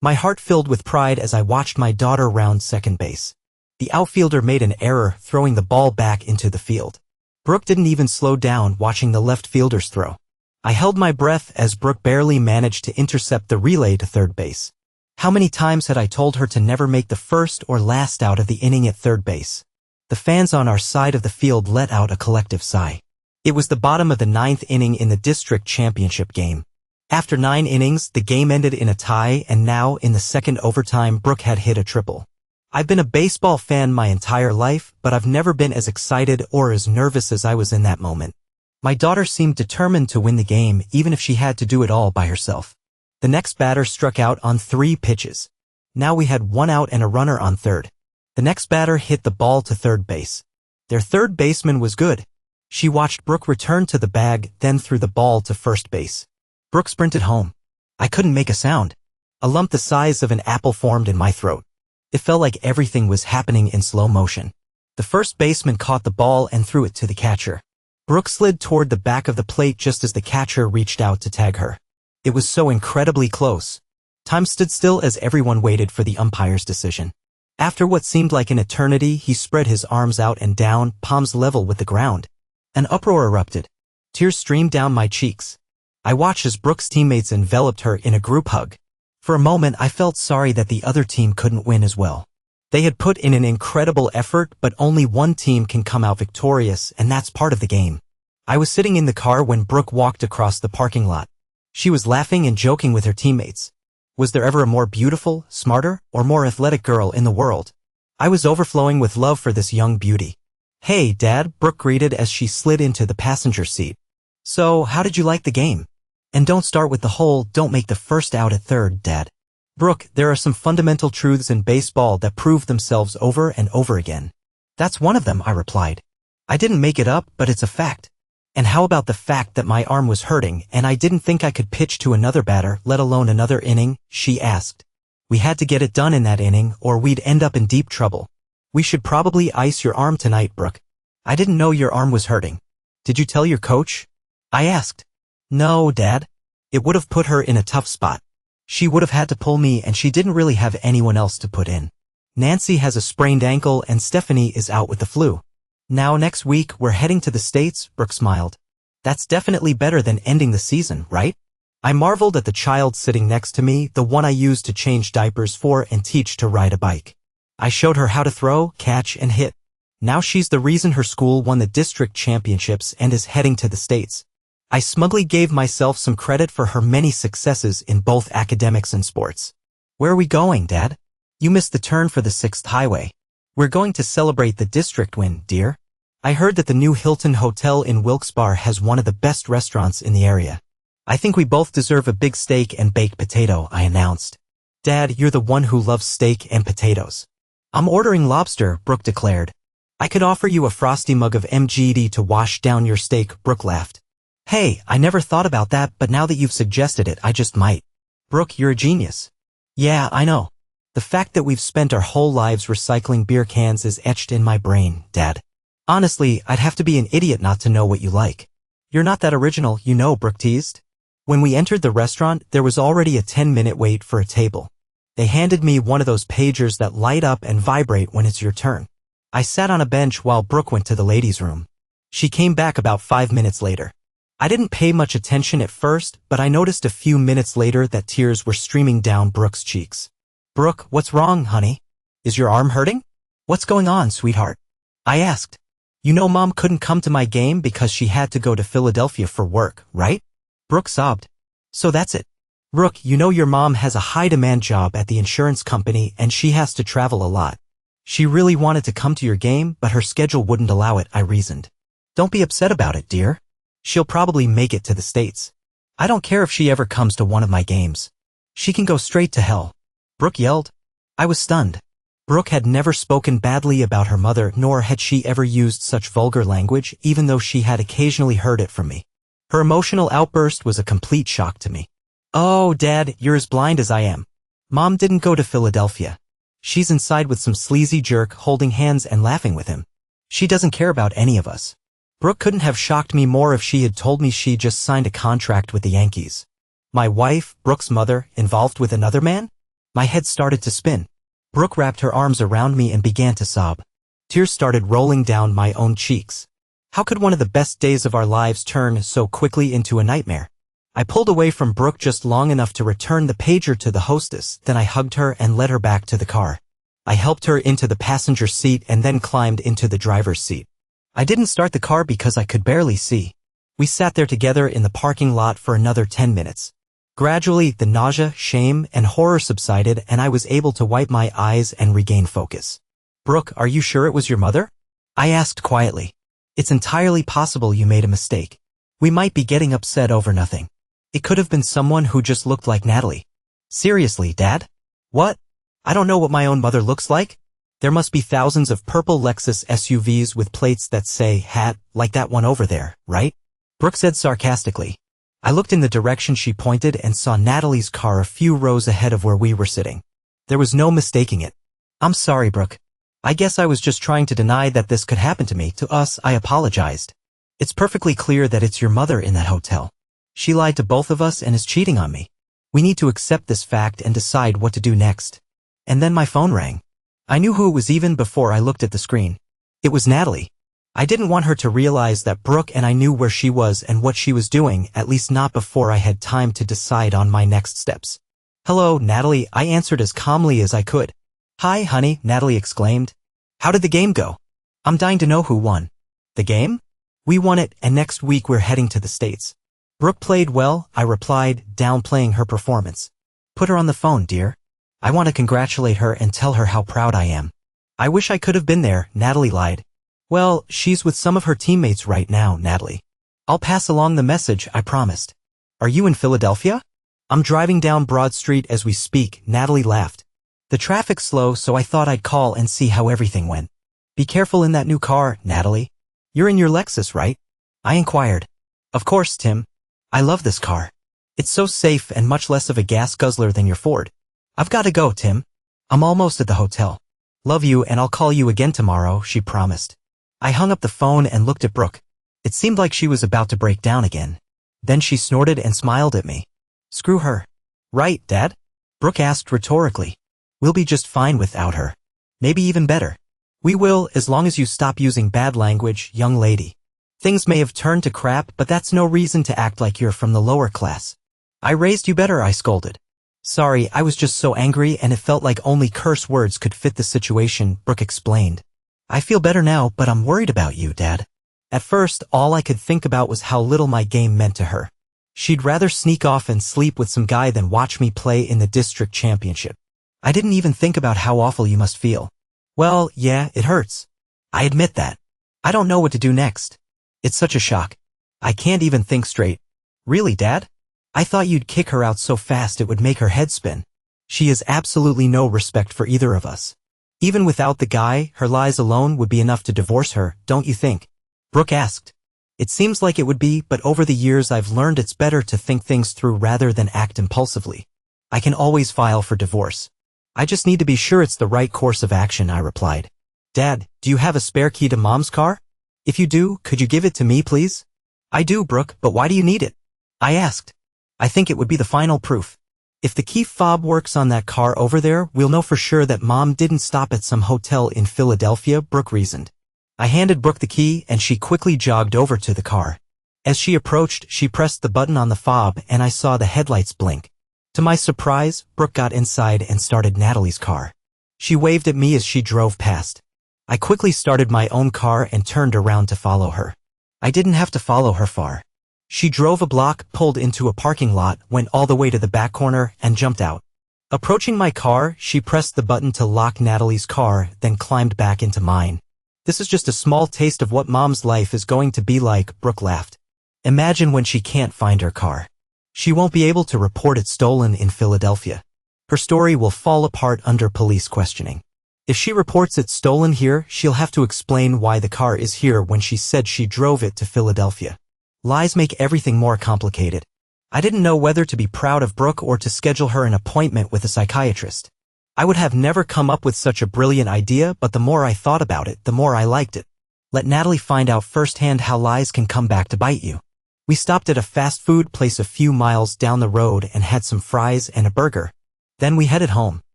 My heart filled with pride as I watched my daughter round second base. The outfielder made an error, throwing the ball back into the field. Brooke didn't even slow down watching the left fielder's throw. I held my breath as Brooke barely managed to intercept the relay to third base. How many times had I told her to never make the first or last out of the inning at third base? The fans on our side of the field let out a collective sigh. It was the bottom of the ninth inning in the district championship game. After 9 innings, the game ended in a tie, and now, in the second overtime, Brooke had hit a triple. I've been a baseball fan my entire life, but I've never been as excited or as nervous as I was in that moment. My daughter seemed determined to win the game, even if she had to do it all by herself. The next batter struck out on 3 pitches. Now we had 1 out and a runner on third. The next batter hit the ball to third base. Their third baseman was good. She watched Brooke return to the bag, then threw the ball to first base. Brooke sprinted home. I couldn't make a sound. A lump the size of an apple formed in my throat. It felt like everything was happening in slow motion. The first baseman caught the ball and threw it to the catcher. Brooke slid toward the back of the plate just as the catcher reached out to tag her. It was so incredibly close. Time stood still as everyone waited for the umpire's decision. After what seemed like an eternity, he spread his arms out and down, palms level with the ground. An uproar erupted. Tears streamed down my cheeks. I watched as Brooke's teammates enveloped her in a group hug. For a moment, I felt sorry that the other team couldn't win as well. They had put in an incredible effort, but only one team can come out victorious, and that's part of the game. I was sitting in the car when Brooke walked across the parking lot. She was laughing and joking with her teammates. Was there ever a more beautiful, smarter, or more athletic girl in the world? I was overflowing with love for this young beauty. "Hey, Dad," Brooke greeted as she slid into the passenger seat. "So, how did you like the game? And don't start with the whole, don't make the first out at third, Dad." "Brooke, there are some fundamental truths in baseball that prove themselves over and over again." "That's one of them," I replied. "I didn't make it up, but it's a fact." "And how about the fact that my arm was hurting and I didn't think I could pitch to another batter, let alone another inning?" she asked. "We had to get it done in that inning or we'd end up in deep trouble. We should probably ice your arm tonight, Brooke." "I didn't know your arm was hurting. Did you tell your coach?" I asked. "No, Dad. It would have put her in a tough spot. She would have had to pull me and she didn't really have anyone else to put in. Nancy has a sprained ankle and Stephanie is out with the flu. Now next week we're heading to the States," Brooke smiled. "That's definitely better than ending the season, right?" I marveled at the child sitting next to me, the one I used to change diapers for and teach to ride a bike. I showed her how to throw, catch, and hit. Now she's the reason her school won the district championships and is heading to the States. I smugly gave myself some credit for her many successes in both academics and sports. "Where are we going, Dad?" "You missed the turn for the 6th highway. We're going to celebrate the district win, dear. I heard that the new Hilton Hotel in Wilkes-Barre has one of the best restaurants in the area. I think we both deserve a big steak and baked potato," I announced. "Dad, you're the one who loves steak and potatoes." "I'm ordering lobster," Brooke declared. "I could offer you a frosty mug of MGD to wash down your steak," Brooke laughed. "Hey, I never thought about that, but now that you've suggested it, I just might." "Brooke, you're a genius." "Yeah, I know. The fact that we've spent our whole lives recycling beer cans is etched in my brain, Dad. Honestly, I'd have to be an idiot not to know what you like." "You're not that original, you know," Brooke teased. When we entered the restaurant, there was already a 10-minute wait for a table. They handed me one of those pagers that light up and vibrate when it's your turn. I sat on a bench while Brooke went to the ladies' room. She came back about 5 minutes later. I didn't pay much attention at first, but I noticed a few minutes later that tears were streaming down Brooke's cheeks. "Brooke, what's wrong, honey? Is your arm hurting? What's going on, sweetheart?" I asked. "You know Mom couldn't come to my game because she had to go to Philadelphia for work, right?" Brooke sobbed. "So that's it. Brooke, you know your mom has a high-demand job at the insurance company and she has to travel a lot. She really wanted to come to your game, but her schedule wouldn't allow it," I reasoned. "Don't be upset about it, dear. She'll probably make it to the States. I don't care if she ever comes to one of my games. She can go straight to hell," Brooke yelled. I was stunned. Brooke had never spoken badly about her mother, nor had she ever used such vulgar language, even though she had occasionally heard it from me. Her emotional outburst was a complete shock to me. "Oh, Dad, you're as blind as I am. Mom didn't go to Philadelphia. She's inside with some sleazy jerk holding hands and laughing with him. She doesn't care about any of us." Brooke couldn't have shocked me more if she had told me she just signed a contract with the Yankees. My wife, Brooke's mother, involved with another man? My head started to spin. Brooke wrapped her arms around me and began to sob. Tears started rolling down my own cheeks. How could one of the best days of our lives turn so quickly into a nightmare? I pulled away from Brooke just long enough to return the pager to the hostess, then I hugged her and led her back to the car. I helped her into the passenger seat and then climbed into the driver's seat. I didn't start the car because I could barely see. We sat there together in the parking lot for another 10 minutes. Gradually, the nausea, shame, and horror subsided and I was able to wipe my eyes and regain focus. Brooke, are you sure it was your mother? I asked quietly. It's entirely possible you made a mistake. We might be getting upset over nothing. It could have been someone who just looked like Natalie. Seriously, Dad? What? I don't know what my own mother looks like? There must be thousands of purple Lexus SUVs with plates that say hat, like that one over there, right? Brooke said sarcastically. I looked in the direction she pointed and saw Natalie's car a few rows ahead of where we were sitting. There was no mistaking it. I'm sorry, Brooke. I guess I was just trying to deny that this could happen to me. To us, I apologized. It's perfectly clear that it's your mother in that hotel. She lied to both of us and is cheating on me. We need to accept this fact and decide what to do next. And then my phone rang. I knew who it was even before I looked at the screen. It was Natalie. I didn't want her to realize that Brooke and I knew where she was and what she was doing, at least not before I had time to decide on my next steps. Hello, Natalie, I answered as calmly as I could. Hi, honey, Natalie exclaimed. How did the game go? I'm dying to know who won. The game? We won it, and next week we're heading to the States. Brooke played well, I replied, downplaying her performance. Put her on the phone, dear. I want to congratulate her and tell her how proud I am. I wish I could have been there, Natalie lied. Well, she's with some of her teammates right now, Natalie. I'll pass along the message, I promised. Are you in Philadelphia? I'm driving down Broad Street as we speak, Natalie laughed. The traffic's slow, so I thought I'd call and see how everything went. Be careful in that new car, Natalie. You're in your Lexus, right? I inquired. Of course, Tim. I love this car. It's so safe and much less of a gas guzzler than your Ford. I've got to go, Tim. I'm almost at the hotel. Love you and I'll call you again tomorrow, she promised. I hung up the phone and looked at Brooke. It seemed like she was about to break down again. Then she snorted and smiled at me. Screw her. Right, Dad? Brooke asked rhetorically. We'll be just fine without her. Maybe even better. We will, as long as you stop using bad language, young lady. Things may have turned to crap, but that's no reason to act like you're from the lower class. I raised you better, I scolded. Sorry, I was just so angry and it felt like only curse words could fit the situation, Brooke explained. I feel better now, but I'm worried about you, Dad. At first, all I could think about was how little my game meant to her. She'd rather sneak off and sleep with some guy than watch me play in the district championship. I didn't even think about how awful you must feel. Well, yeah, it hurts. I admit that. I don't know what to do next. It's such a shock. I can't even think straight. Really, Dad? I thought you'd kick her out so fast it would make her head spin. She has absolutely no respect for either of us. Even without the guy, her lies alone would be enough to divorce her, don't you think? Brooke asked. It seems like it would be, but over the years I've learned it's better to think things through rather than act impulsively. I can always file for divorce. I just need to be sure it's the right course of action, I replied. Dad, do you have a spare key to Mom's car? If you do, could you give it to me, please? I do, Brooke, but why do you need it? I asked. I think it would be the final proof. If the key fob works on that car over there, we'll know for sure that Mom didn't stop at some hotel in Philadelphia, Brooke reasoned. I handed Brooke the key and she quickly jogged over to the car. As she approached, she pressed the button on the fob and I saw the headlights blink. To my surprise, Brooke got inside and started Natalie's car. She waved at me as she drove past. I quickly started my own car and turned around to follow her. I didn't have to follow her far. She drove a block, pulled into a parking lot, went all the way to the back corner, and jumped out. Approaching my car, she pressed the button to lock Natalie's car, then climbed back into mine. This is just a small taste of what Mom's life is going to be like, Brooke laughed. Imagine when she can't find her car. She won't be able to report it stolen in Philadelphia. Her story will fall apart under police questioning. If she reports it stolen here, she'll have to explain why the car is here when she said she drove it to Philadelphia. Lies make everything more complicated. I didn't know whether to be proud of Brooke or to schedule her an appointment with a psychiatrist. I would have never come up with such a brilliant idea, but the more I thought about it, the more I liked it. Let Natalie find out firsthand how lies can come back to bite you. We stopped at a fast food place a few miles down the road and had some fries and a burger. Then we headed home.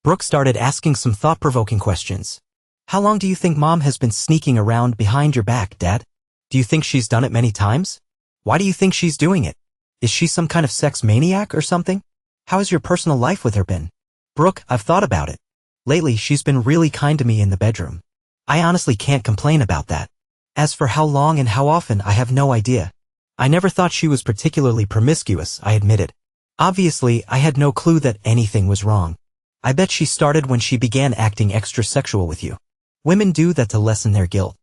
Brooke started asking some thought-provoking questions. How long do you think Mom has been sneaking around behind your back, Dad? Do you think she's done it many times? Why do you think she's doing it? Is she some kind of sex maniac or something? How has your personal life with her been? Brooke, I've thought about it. Lately, she's been really kind to me in the bedroom. I honestly can't complain about that. As for how long and how often, I have no idea. I never thought she was particularly promiscuous, I admitted. Obviously, I had no clue that anything was wrong. I bet she started when she began acting extra sexual with you. Women do that to lessen their guilt.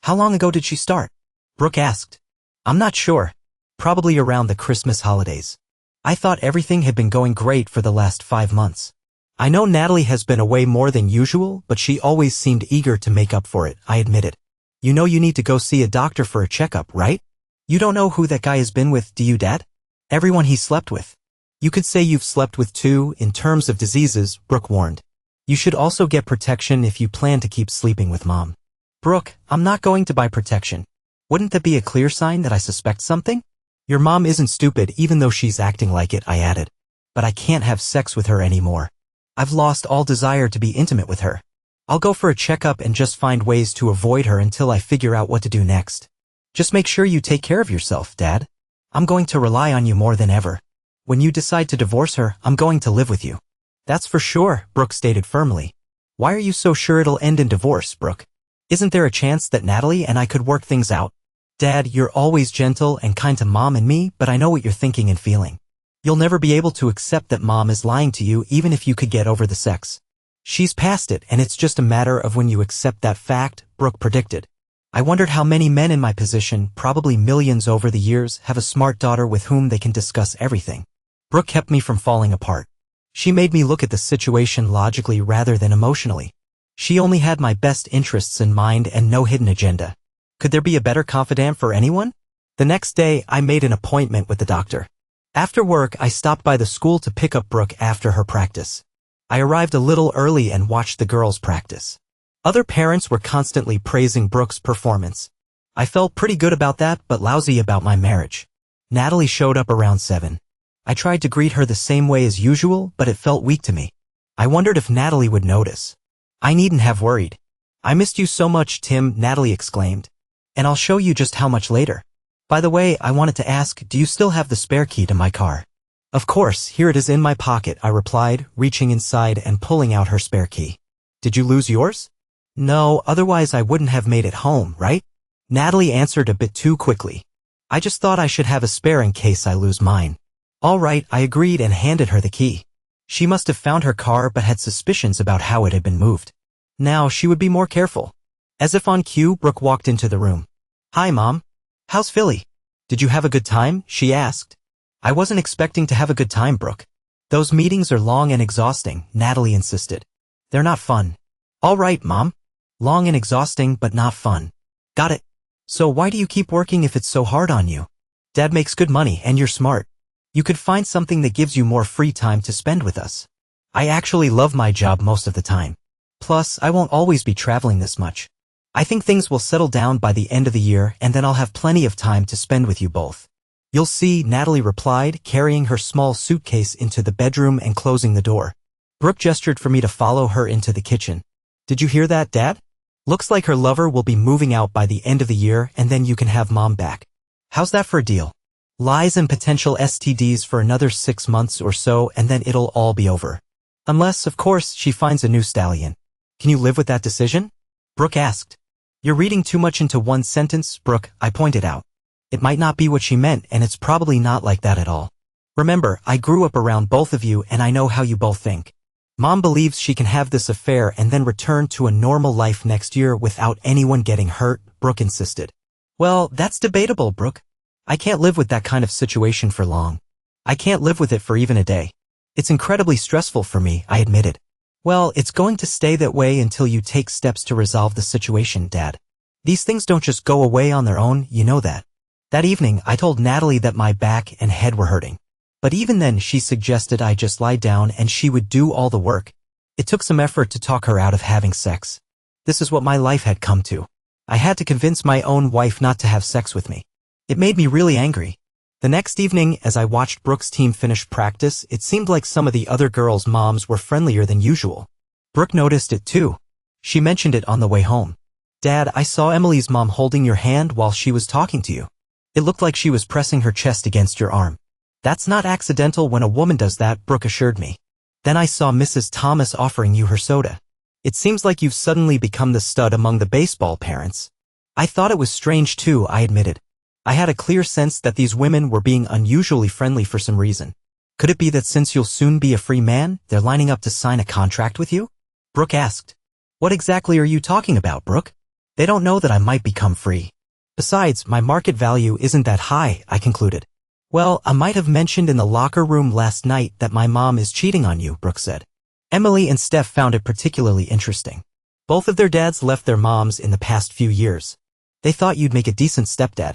How long ago did she start? Brooke asked. I'm not sure. Probably around the Christmas holidays. I thought everything had been going great for the last 5 months. I know Natalie has been away more than usual, but she always seemed eager to make up for it, I admitted. You know you need to go see a doctor for a checkup, right? You don't know who that guy has been with, do you, Dad? Everyone he slept with. You could say you've slept with too, in terms of diseases, Brooke warned. You should also get protection if you plan to keep sleeping with Mom. Brooke, I'm not going to buy protection. Wouldn't that be a clear sign that I suspect something? Your mom isn't stupid even though she's acting like it, I added. But I can't have sex with her anymore. I've lost all desire to be intimate with her. I'll go for a checkup and just find ways to avoid her until I figure out what to do next. Just make sure you take care of yourself, Dad. I'm going to rely on you more than ever. When you decide to divorce her, I'm going to live with you. That's for sure, Brooke stated firmly. Why are you so sure it'll end in divorce, Brooke? Isn't there a chance that Natalie and I could work things out? Dad, you're always gentle and kind to Mom and me, but I know what you're thinking and feeling. You'll never be able to accept that Mom is lying to you even if you could get over the sex. She's past it, and it's just a matter of when you accept that fact, Brooke predicted. I wondered how many men in my position, probably millions over the years, have a smart daughter with whom they can discuss everything. Brooke kept me from falling apart. She made me look at the situation logically rather than emotionally. She only had my best interests in mind and no hidden agenda. Could there be a better confidant for anyone? The next day, I made an appointment with the doctor. After work, I stopped by the school to pick up Brooke after her practice. I arrived a little early and watched the girls practice. Other parents were constantly praising Brooke's performance. I felt pretty good about that, but lousy about my marriage. Natalie showed up around 7. I tried to greet her the same way as usual, but it felt weak to me. I wondered if Natalie would notice. I needn't have worried. I missed you so much, Tim, Natalie exclaimed. And I'll show you just how much later. By the way, I wanted to ask, do you still have the spare key to my car? Of course, here it is in my pocket, I replied, reaching inside and pulling out her spare key. Did you lose yours? No, otherwise I wouldn't have made it home, right? Natalie answered a bit too quickly. I just thought I should have a spare in case I lose mine. All right, I agreed and handed her the key. She must have found her car but had suspicions about how it had been moved. Now she would be more careful. As if on cue, Brooke walked into the room. Hi, Mom. How's Philly? Did you have a good time? She asked. I wasn't expecting to have a good time, Brooke. Those meetings are long and exhausting, Natalie insisted. They're not fun. All right, Mom. Long and exhausting, but not fun. Got it. So why do you keep working if it's so hard on you? Dad makes good money and you're smart. You could find something that gives you more free time to spend with us. I actually love my job most of the time. Plus, I won't always be traveling this much. I think things will settle down by the end of the year and then I'll have plenty of time to spend with you both. You'll see, Natalie replied, carrying her small suitcase into the bedroom and closing the door. Brooke gestured for me to follow her into the kitchen. Did you hear that, Dad? Looks like her lover will be moving out by the end of the year and then you can have Mom back. How's that for a deal? Lies and potential STDs for another 6 months or so and then it'll all be over. Unless, of course, she finds a new stallion. Can you live with that decision? Brooke asked. You're reading too much into one sentence, Brooke, I pointed out. It might not be what she meant and it's probably not like that at all. Remember, I grew up around both of you and I know how you both think. Mom believes she can have this affair and then return to a normal life next year without anyone getting hurt, Brooke insisted. Well, that's debatable, Brooke. I can't live with that kind of situation for long. I can't live with it for even a day. It's incredibly stressful for me, I admitted. Well, it's going to stay that way until you take steps to resolve the situation, Dad. These things don't just go away on their own, you know that. That evening, I told Natalie that my back and head were hurting. But even then, she suggested I just lie down and she would do all the work. It took some effort to talk her out of having sex. This is what my life had come to. I had to convince my own wife not to have sex with me. It made me really angry. The next evening, as I watched Brooke's team finish practice, it seemed like some of the other girls' moms were friendlier than usual. Brooke noticed it too. She mentioned it on the way home. "Dad, I saw Emily's mom holding your hand while she was talking to you. It looked like she was pressing her chest against your arm." "That's not accidental when a woman does that," Brooke assured me. "Then I saw Mrs. Thomas offering you her soda. It seems like you've suddenly become the stud among the baseball parents." "I thought it was strange too," I admitted. I had a clear sense that these women were being unusually friendly for some reason. "Could it be that since you'll soon be a free man, they're lining up to sign a contract with you?" Brooke asked. "What exactly are you talking about, Brooke? They don't know that I might become free. Besides, my market value isn't that high," I concluded. "Well, I might have mentioned in the locker room last night that my mom is cheating on you," Brooke said. Emily and Steph found it particularly interesting. Both of their dads left their moms in the past few years. They thought you'd make a decent stepdad.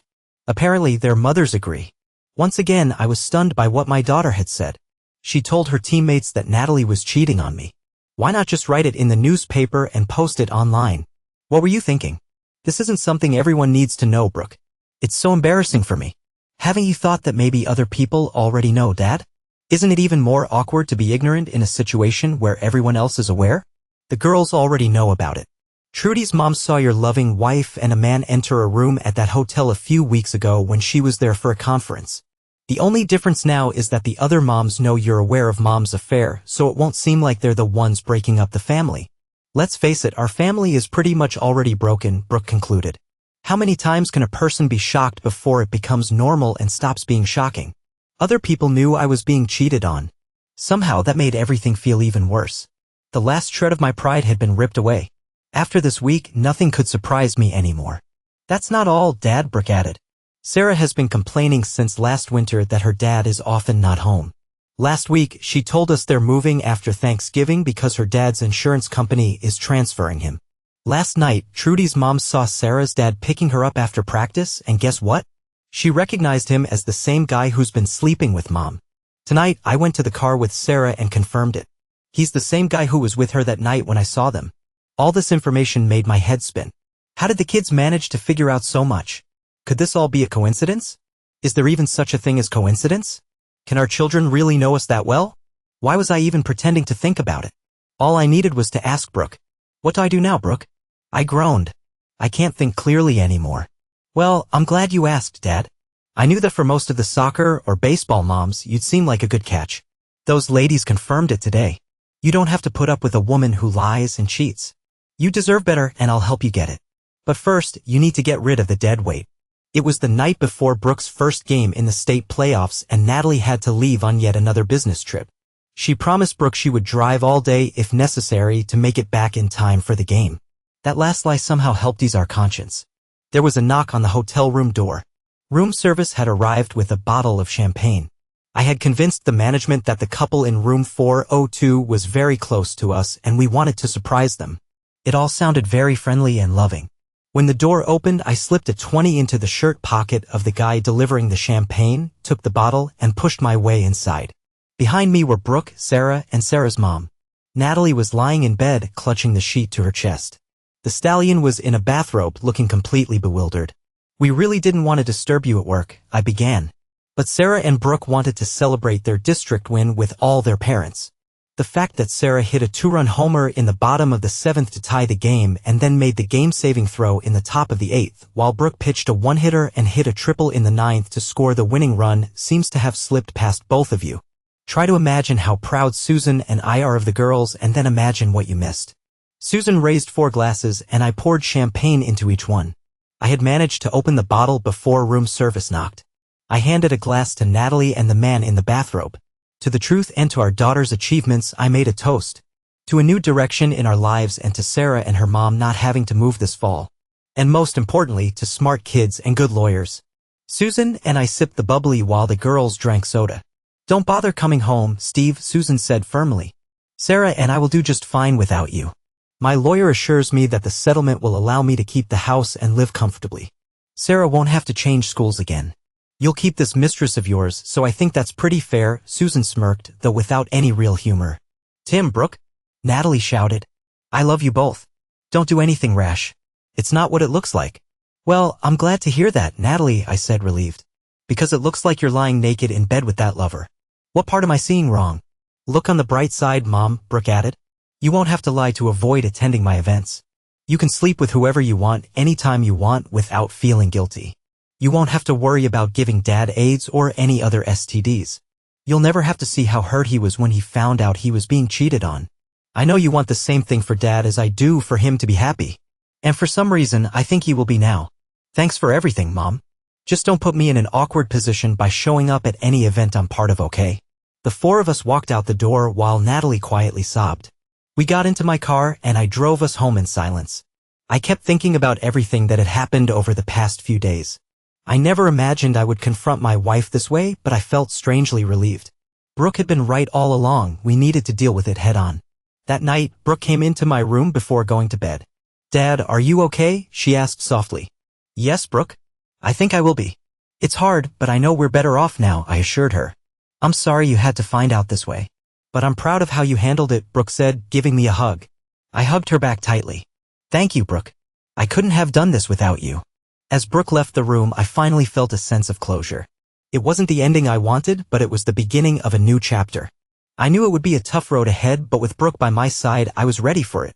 Apparently, their mothers agree. Once again, I was stunned by what my daughter had said. She told her teammates that Natalie was cheating on me. Why not just write it in the newspaper and post it online? What were you thinking? This isn't something everyone needs to know, Brooke. It's so embarrassing for me. Haven't you thought that maybe other people already know, Dad? Isn't it even more awkward to be ignorant in a situation where everyone else is aware? The girls already know about it. Trudy's mom saw your loving wife and a man enter a room at that hotel a few weeks ago when she was there for a conference. The only difference now is that the other moms know you're aware of Mom's affair, so it won't seem like they're the ones breaking up the family. Let's face it, our family is pretty much already broken, Brooke concluded. How many times can a person be shocked before it becomes normal and stops being shocking? Other people knew I was being cheated on. Somehow that made everything feel even worse. The last shred of my pride had been ripped away. After this week, nothing could surprise me anymore. That's not all, Dad, Brooke added. Sarah has been complaining since last winter that her dad is often not home. Last week, she told us they're moving after Thanksgiving because her dad's insurance company is transferring him. Last night, Trudy's mom saw Sarah's dad picking her up after practice, and guess what? She recognized him as the same guy who's been sleeping with Mom. Tonight, I went to the car with Sarah and confirmed it. He's the same guy who was with her that night when I saw them. All this information made my head spin. How did the kids manage to figure out so much? Could this all be a coincidence? Is there even such a thing as coincidence? Can our children really know us that well? Why was I even pretending to think about it? All I needed was to ask Brooke. What do I do now, Brooke? I groaned. I can't think clearly anymore. Well, I'm glad you asked, Dad. I knew that for most of the soccer or baseball moms, you'd seem like a good catch. Those ladies confirmed it today. You don't have to put up with a woman who lies and cheats. You deserve better, and I'll help you get it. But first, you need to get rid of the dead weight. It was the night before Brooke's first game in the state playoffs, and Natalie had to leave on yet another business trip. She promised Brooke she would drive all day if necessary to make it back in time for the game. That last lie somehow helped ease our conscience. There was a knock on the hotel room door. Room service had arrived with a bottle of champagne. I had convinced the management that the couple in room 402 was very close to us and we wanted to surprise them. It all sounded very friendly and loving. When the door opened, I slipped a 20 into the shirt pocket of the guy delivering the champagne, took the bottle, and pushed my way inside. Behind me were Brooke, Sarah, and Sarah's mom. Natalie was lying in bed, clutching the sheet to her chest. The stallion was in a bathrobe, looking completely bewildered. We really didn't want to disturb you at work, I began. But Sarah and Brooke wanted to celebrate their district win with all their parents. The fact that Sarah hit a 2-run homer in the bottom of the 7th to tie the game and then made the game-saving throw in the top of the 8th, while Brooke pitched a one-hitter and hit a triple in the 9th to score the winning run, seems to have slipped past both of you. Try to imagine how proud Susan and I are of the girls and then imagine what you missed. Susan raised 4 glasses and I poured champagne into each one. I had managed to open the bottle before room service knocked. I handed a glass to Natalie and the man in the bathrobe. To the truth and to our daughter's achievements, I made a toast. To a new direction in our lives and to Sarah and her mom not having to move this fall. And most importantly, to smart kids and good lawyers. Susan and I sipped the bubbly while the girls drank soda. Don't bother coming home, Steve, Susan said firmly. Sarah and I will do just fine without you. My lawyer assures me that the settlement will allow me to keep the house and live comfortably. Sarah won't have to change schools again. You'll keep this mistress of yours, so I think that's pretty fair, Susan smirked, though without any real humor. Tim, Brooke? Natalie shouted. I love you both. Don't do anything rash. It's not what it looks like. Well, I'm glad to hear that, Natalie, I said, relieved. Because it looks like you're lying naked in bed with that lover. What part am I seeing wrong? Look on the bright side, Mom, Brooke added. You won't have to lie to avoid attending my events. You can sleep with whoever you want anytime you want without feeling guilty. You won't have to worry about giving Dad AIDS or any other STDs. You'll never have to see how hurt he was when he found out he was being cheated on. I know you want the same thing for Dad as I do for him to be happy. And for some reason, I think he will be now. Thanks for everything, Mom. Just don't put me in an awkward position by showing up at any event I'm part of, okay? The four of us walked out the door while Natalie quietly sobbed. We got into my car and I drove us home in silence. I kept thinking about everything that had happened over the past few days. I never imagined I would confront my wife this way, but I felt strangely relieved. Brooke had been right all along. We needed to deal with it head on. That night, Brooke came into my room before going to bed. Dad, are you okay? She asked softly. Yes, Brooke. I think I will be. It's hard, but I know we're better off now, I assured her. I'm sorry you had to find out this way. But I'm proud of how you handled it, Brooke said, giving me a hug. I hugged her back tightly. Thank you, Brooke. I couldn't have done this without you. As Brooke left the room, I finally felt a sense of closure. It wasn't the ending I wanted, but it was the beginning of a new chapter. I knew it would be a tough road ahead, but with Brooke by my side, I was ready for it.